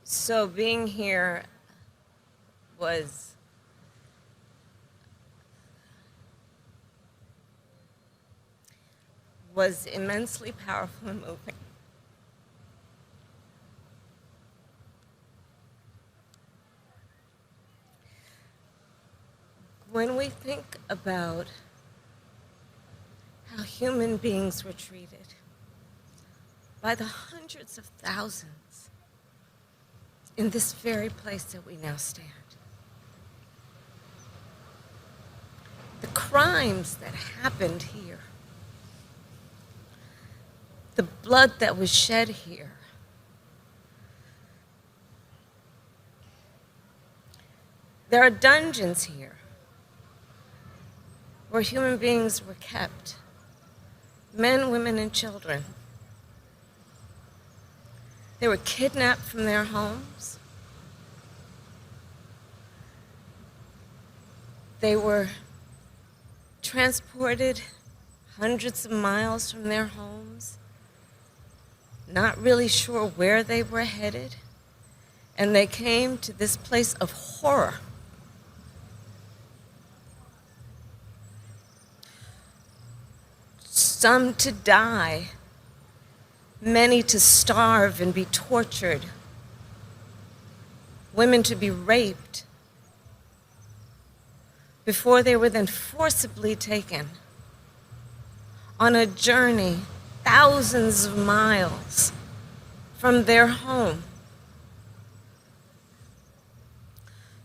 So being here was immensely powerful and moving. When we think about how human beings were treated by the hundreds of thousands in this very place that we now stand, the crimes that happened here, the blood that was shed here, there are dungeons here where human beings were kept, men, women, and children. They were kidnapped from their homes. They were transported hundreds of miles from their homes, not really sure where they were headed, and they came to this place of horror. Some to die, many to starve and be tortured, women to be raped, before they were then forcibly taken on a journey thousands of miles from their home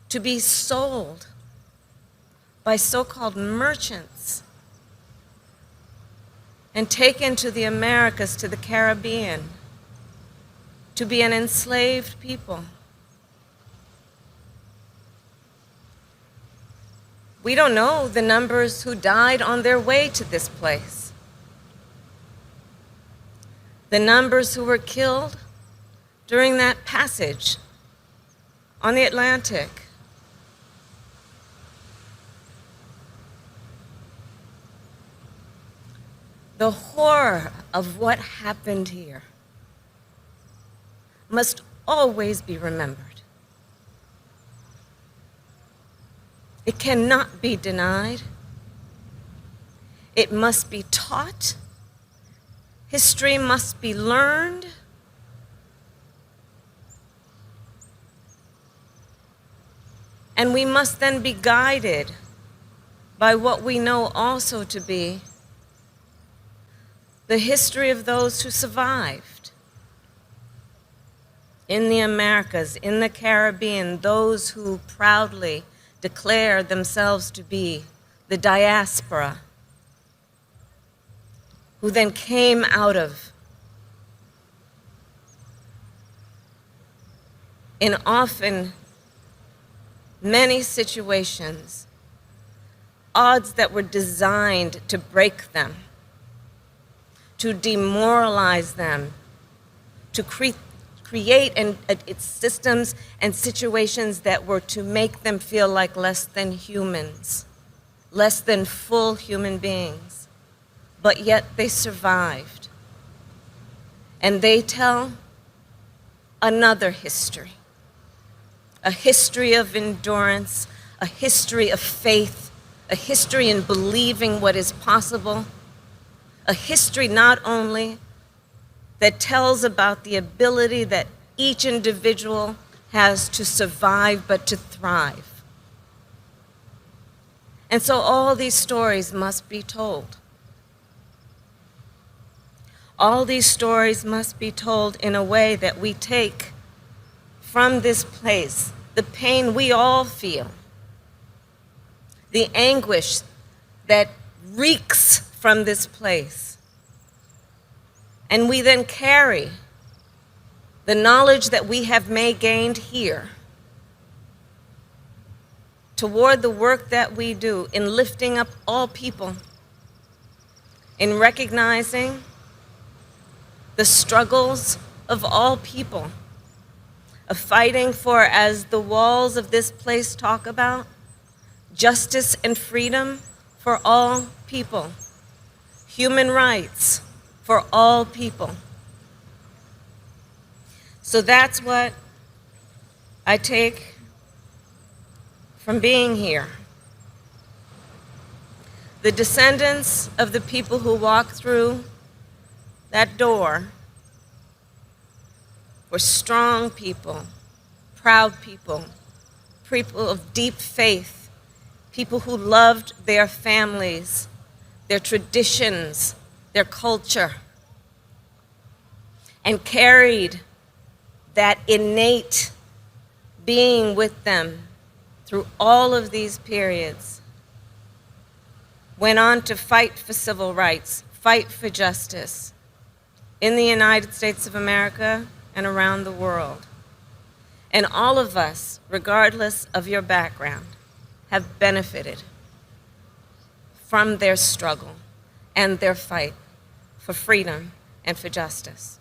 to be sold by so-called merchants and taken to the Americas, to the Caribbean, to be an enslaved people. We don't know the numbers who died on their way to this place, the numbers who were killed during that passage on the Atlantic. The horror of what happened here must always be remembered. It cannot be denied. It must be taught. History must be learned. And we must then be guided by what we know also to be the history of those who survived in the Americas, in the Caribbean, those who proudly declare themselves to be the diaspora, who then came out of, in often many situations, odds that were designed to break them, to demoralize them, to create systems and situations that were to make them feel like less than humans, less than full human beings. But yet they survived. And they tell another history, a history of endurance, a history of faith, a history in believing what is possible, a history not only that tells about the ability that each individual has to survive, but to thrive. And so all these stories must be told. All these stories must be told in a way that we take from this place the pain we all feel, the anguish that reeks from this place. And we then carry the knowledge that we have gained here toward the work that we do in lifting up all people, in recognizing the struggles of all people, of fighting for, as the walls of this place talk about, justice and freedom for all people, human rights for all people. So that's what I take from being here. The descendants of the people who walked through that door were strong people, proud people, people of deep faith, people who loved their families, their traditions, their culture, and carried that innate being with them through all of these periods. Went on to fight for civil rights, fight for justice in the United States of America and around the world. And all of us, regardless of your background, have benefited from their struggle and their fight for freedom and for justice.